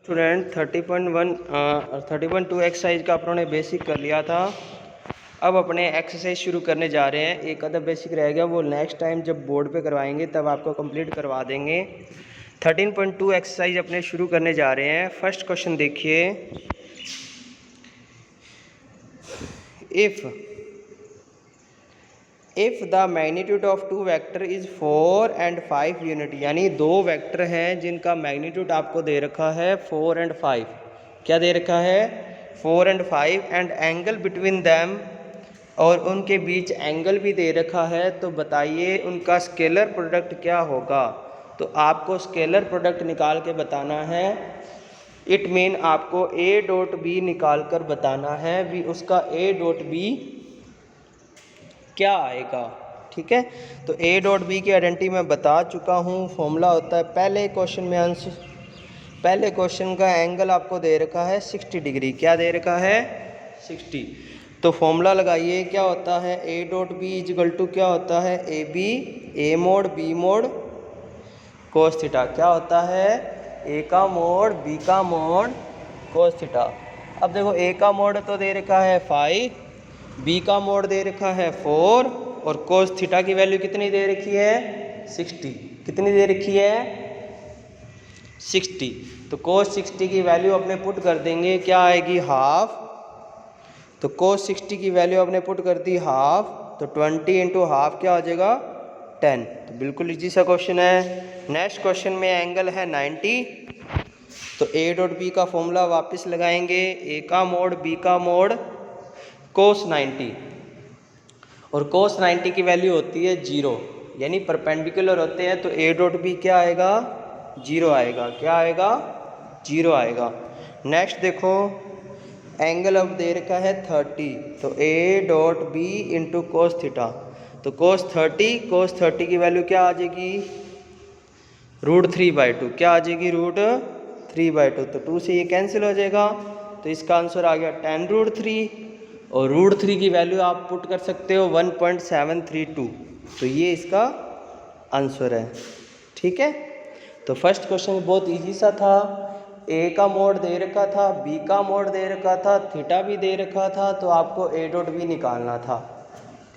Student 30.2 exercise का अपनों ने बेसिक कर लिया था। अब अपने एक्सरसाइज शुरू करने जा रहे हैं। एक आधा बेसिक रह गया, वो नेक्स्ट टाइम जब बोर्ड पे करवाएंगे तब आपको कंप्लीट करवा देंगे। 13.2 एक्सरसाइज अपने शुरू करने जा रहे हैं। फर्स्ट क्वेश्चन देखिए, if the magnitude of two vector is 4 and 5 unit, यानी दो वेक्टर हैं जिनका मैग्नीट्यूड आपको दे रखा है 4 and 5। क्या दे रखा है? 4 and 5, and angle between them, और उनके बीच एंगल भी दे रखा है। तो बताइए उनका स्केलर प्रोडक्ट क्या होगा। तो आपको स्केलर प्रोडक्ट निकाल के बताना है। इट मीन आपको ए डॉट बी निकाल कर बताना है भी उसका ए डॉट बी क्या आएगा। ठीक है, तो ए डॉट बी की आइडेंटिटी मैं बता चुका हूँ। फॉर्मूला होता है, पहले क्वेश्चन में आंसर, पहले क्वेश्चन का एंगल आपको दे रखा है 60 डिग्री। क्या दे रखा है? 60। तो फॉर्मूला लगाइए, क्या होता है? A dot B is equal to क्या होता है? A B, A mod B mod cos theta. क्या होता है? ए का मोड बी का मोड कोस थीटा। अब देखो, ए का मोड तो दे रखा है 5, बी का मोड दे रखा है 4, और कोस थीटा की वैल्यू कितनी दे रखी है? 60। कितनी दे रखी है? 60। तो कोस 60 की वैल्यू अपने पुट कर देंगे, क्या आएगी? हाफ। तो कोस 60 की वैल्यू अपने पुट कर दी हाफ, तो 20 इंटू हाफ क्या हो जाएगा? 10। तो बिल्कुल इजी सा क्वेश्चन है। नेक्स्ट क्वेश्चन में एंगल है 90। तो ए डॉट बी का फॉर्मूला वापस लगाएंगे, ए का मोड बी का मोड कोस 90, और कोस 90 की वैल्यू होती है 0, यानी परपेंडिकुलर होते हैं। तो ए डॉट बी क्या आएगा? 0 आएगा। क्या आएगा? 0 आएगा। नेक्स्ट देखो, एंगल अब दे रखा है 30, तो A dot B into cos theta. तो कोस 30 की वैल्यू क्या आ जाएगी? √3/2। क्या आ जाएगी? √3/2। तो 2 से ये कैंसिल हो जाएगा, तो इसका आंसर आ गया 10√3, और √3 की वैल्यू आप पुट कर सकते हो 1.732। तो ये इसका आंसर है। ठीक है, तो फर्स्ट क्वेश्चन बहुत इजी सा था। ए का मोड दे रखा था, बी का मोड दे रखा था, थीटा भी दे रखा था, तो आपको ए डॉट बी निकालना था।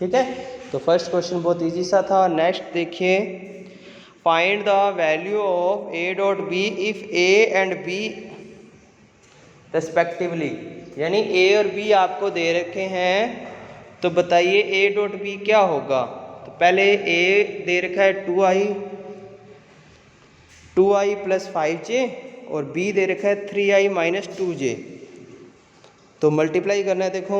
ठीक है, तो फर्स्ट क्वेश्चन बहुत इजी सा था। नेक्स्ट देखिए, find the value of A dot B if A and B respectively, यानी ए और बी आपको दे रखे हैं, तो बताइए ए डॉट बी क्या होगा। तो पहले ए दे रखा है 2i प्लस 5j, और बी दे रखा है 3i माइनस 2j। तो मल्टीप्लाई करना है। देखो,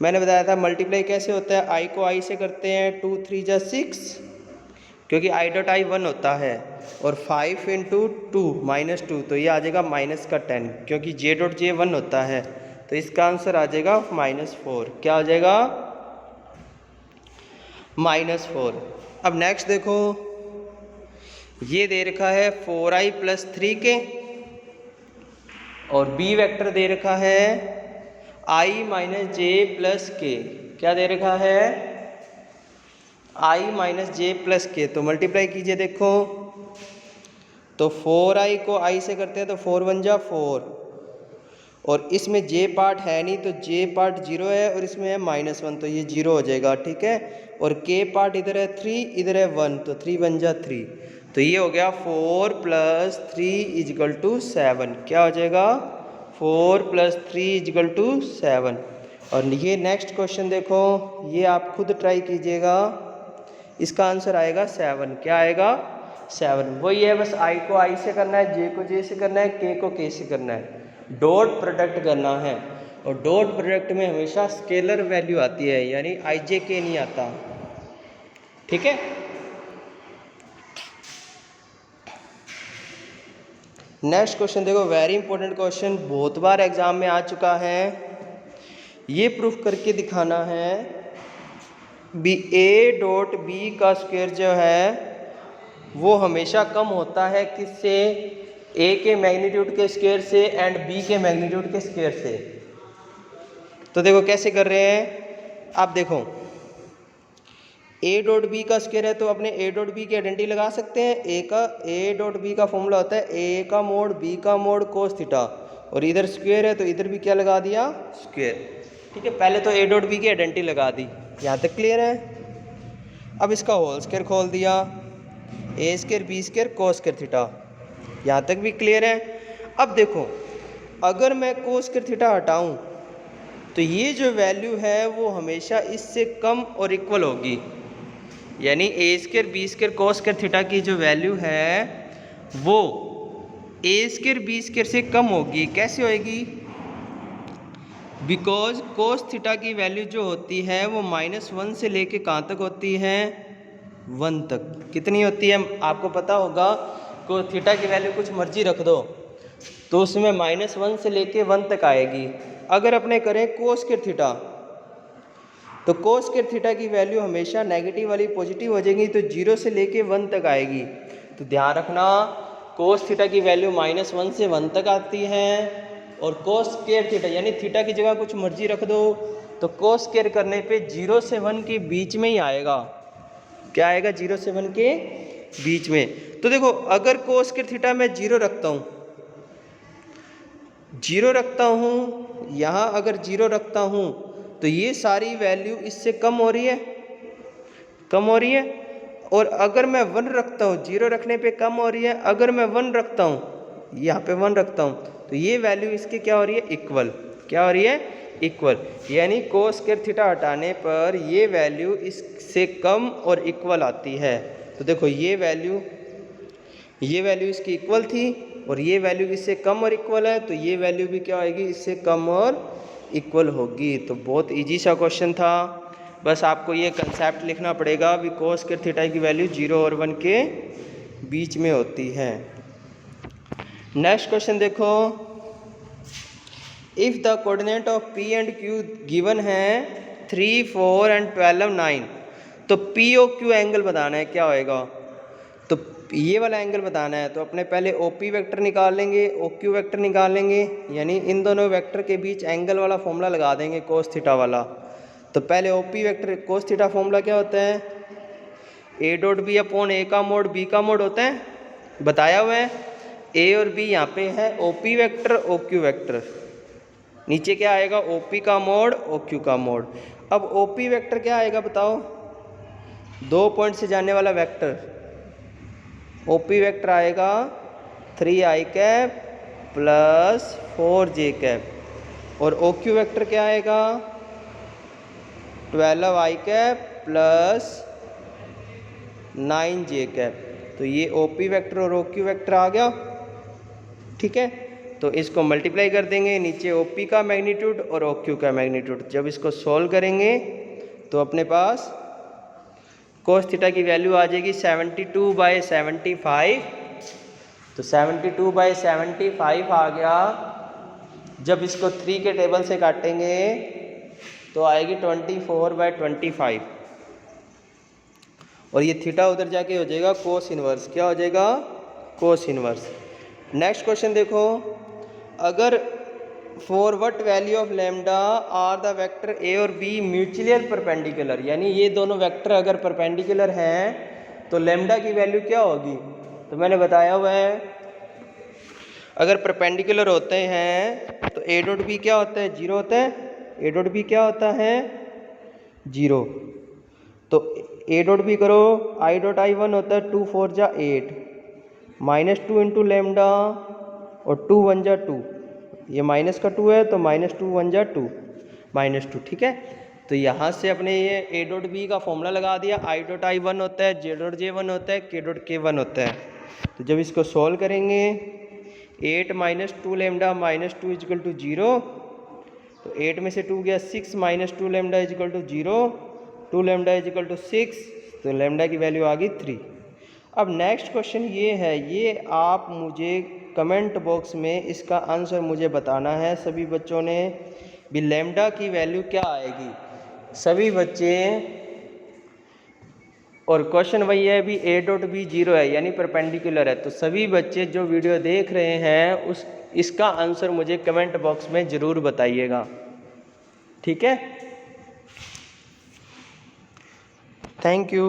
मैंने बताया था मल्टीप्लाई कैसे होता है, i को i से करते हैं, 2 3 जा 6, क्योंकि i डॉट i 1 होता है, और 5 इंटू 2 माइनस 2, तो ये आ जाएगा माइनस का 10, क्योंकि j डॉट j 1 होता है, तो इसका आंसर आ जाएगा -4। क्या आ जाएगा? -4। अब नेक्स्ट देखो, ये दे रखा है 4i प्लस 3k, और बी वेक्टर दे रखा है i माइनस जे प्लस के। क्या दे रखा है? i माइनस जे प्लस के। तो मल्टीप्लाई कीजिए। देखो, तो 4i को i से करते हैं, तो 4 1 जा 4, और इसमें j पार्ट है नहीं, तो j पार्ट 0 है, और इसमें है -1, तो ये 0 हो जाएगा। ठीक है, और k पार्ट इधर है 3, इधर है 1, तो 3 1 जा 3, तो ये हो गया 4 + 3 = 7। क्या हो जाएगा? 4 + 3 = 7। और ये नेक्स्ट क्वेश्चन देखो, ये आप खुद ट्राई कीजिएगा, इसका आंसर आएगा 7। क्या आएगा? 7। वही है, बस i को i से करना है, j को j से करना है, k को k से करना है, डॉट प्रोडक्ट करना है। और डॉट प्रोडक्ट में हमेशा स्केलर वैल्यू आती है, यानी ijk नहीं आता। ठीक है, नेक्स्ट क्वेश्चन देखो, वेरी इंपॉर्टेंट क्वेश्चन, बहुत बार एग्जाम में आ चुका है। ये प्रूफ करके दिखाना है बी ए डॉट बी का स्क्वायर जो है वो हमेशा कम होता है किससे? ए के मैग्नीट्यूड के स्क्वायर से एंड बी के मैग्नीट्यूड के स्क्वायर से। तो देखो कैसे कर रहे हैं आप। देखो, ए डॉट बी का स्क्वायर है तो अपने ए डॉट बी की आइडेंटिटी लगा सकते हैं। ए डॉट बी का फॉर्मूला होता है ए का मोड बी का मोड कोस थीटा, और इधर स्क्वायर है तो इधर भी क्या लगा दिया, स्क्वायर। ठीक है, पहले तो ए डॉट बी की आइडेंटिटी लगा दी, यहाँ तक क्लियर है। अब इसका होल स्क्वायर खोल दिया, a square b square cos square theta, यहाँ तक भी क्लियर है। अब देखो, अगर मैं कोस स्क्वायर थीटा हटाऊँ तो ये जो वैल्यू है वो हमेशा इससे कम और इक्वल होगी, यानी a square b square cos square theta की जो वैल्यू है वो ए स्क्वायर बी स्क्वायर से कम होगी। कैसे होएगी? बिकॉज कोस थीटा की वैल्यू जो होती है वो -1 से लेके कहाँ तक होती है, 1 तक। कितनी होती है आपको पता होगा, कोस थीटा की वैल्यू कुछ मर्जी रख दो तो उसमें -1 से लेके 1 तक आएगी। अगर अपने करें कोस स्क्वायर थीटा तो कोस स्क्वायर थीटा की वैल्यू हमेशा नेगेटिव वाली पॉजिटिव हो जाएगी, तो 0 से लेके 1 तक आएगी। तो ध्यान रखना, कोस थीटा की वैल्यू -1 से 1 तक आती है, और कोस स्क्वायर थीटा यानी थीटा की जगह कुछ मर्जी रख दो तो कोस स्क्वायर करने पे 0 से 1 के बीच में ही आएगा। क्या आएगा? 0 से 1 के बीच में। तो देखो, अगर कोस स्क्वायर थीटा मैं 0 रखता हूँ, 0 रखता हूँ यहाँ, अगर 0 रखता हूँ तो ये सारी वैल्यू इससे कम हो रही है, कम हो रही है। और अगर मैं 1 रखता हूँ, 0 रखने पे कम हो रही है। अगर मैं 1 रखता हूँ, यहाँ पे 1 रखता हूँ तो ये वैल्यू इसके क्या हो रही है, इक्वल। क्या हो रही है? इक्वल। यानी कोस स्क्वायर थीटा हटाने पर ये वैल्यू इससे कम और इक्वल आती है। तो देखो, ये वैल्यू इसकी इक्वल थी और ये वैल्यू इससे कम और इक्वल है, तो ये वैल्यू भी क्या होगी, इससे कम और इक्वल होगी। तो बहुत इजी सा क्वेश्चन था, बस आपको ये कंसेप्ट लिखना पड़ेगा भी कोस स्क्वायर थीटा की वैल्यू 0 और 1 के बीच में होती है। नेक्स्ट क्वेश्चन देखो, if the coordinate of P and Q given है 3, 4 एंड 12, 9, तो पी ओ क्यू एंगल बताना है। क्या होएगा? तो ये वाला एंगल बताना है तो अपने पहले ओ पी वैक्टर निकाल लेंगे, ओ क्यू वैक्टर निकाल लेंगे, यानी इन दोनों वेक्टर के बीच एंगल वाला फॉर्मूला लगा देंगे कोस थीटा वाला। तो पहले O P vector cos theta formula क्या होता है, A dot B upon A का मोड बी का मोड होता है, बताया हुआ है। ए और बी यहाँ पे है O P vector O Q vector, नीचे क्या आएगा, ओ पी का मोड ओ क्यू का मोड। अब ओ पी वैक्टर क्या आएगा बताओ, 2 पॉइंट से जाने वाला वेक्टर, ओ पी वैक्टर आएगा 3i cap plus 4j cap, और ओ क्यू वैक्टर क्या आएगा, 12i cap plus 9j cap. तो ये ओ पी वैक्टर और ओ क्यू वैक्टर आ गया। ठीक है, तो इसको मल्टीप्लाई कर देंगे, नीचे ओ पी का मैग्नीट्यूड और ओ क्यू का मैग्नीट्यूड। जब इसको सॉल्व करेंगे तो अपने पास कोस थीटा की वैल्यू आ जाएगी 72/75। तो 72/75 आ गया। जब इसको 3 के टेबल से काटेंगे तो आएगी 24/25, और ये थीटा उधर जाके हो जाएगा कोस इनवर्स। क्या हो जाएगा? Cos inverse. नेक्स्ट क्वेश्चन देखो, अगर for what value of lambda are the vector A और बी म्यूचुअल परपेंडिकुलर, यानी ये दोनों वेक्टर अगर परपेंडिकुलर हैं तो लैम्डा की वैल्यू क्या होगी। तो मैंने बताया हुआ है, अगर परपेंडिकुलर होते हैं तो ए डॉट बी क्या होता है, 0 होता है। ए डॉट बी क्या होता है, 0। तो ए डॉट बी करो, आई डॉट आई 1 होता है 2 4 जा 8 -2 इंटू लैम्डा, और 2 1 जा 2, ये माइनस का 2 है तो -2 1 जा 2 -2। ठीक है, तो यहाँ से अपने ये ए डॉट बी का फॉर्मूला लगा दिया, आई डॉट आई 1 होता है, जे डॉट जे 1 होता है, के डॉट के 1 होता है। तो जब इसको सॉल्व करेंगे 8 - 2 लैम्डा -2 इजकल टू 0, तो 8 में से 2 गया 6 - 2 lambda is equal to 0, 2 lambda is equal to 6, तो लैम्डा की वैल्यू आ गई 3। अब नेक्स्ट क्वेश्चन ये है, ये आप मुझे कमेंट बॉक्स में इसका आंसर मुझे बताना है सभी बच्चों ने, भी लैम्डा की वैल्यू क्या आएगी सभी बच्चे। और क्वेश्चन वही है भी ए डॉट बी 0 है यानी परपेंडिकुलर है, तो सभी बच्चे जो वीडियो देख रहे हैं इसका आंसर मुझे कमेंट बॉक्स में ज़रूर बताइएगा। ठीक है। Thank you.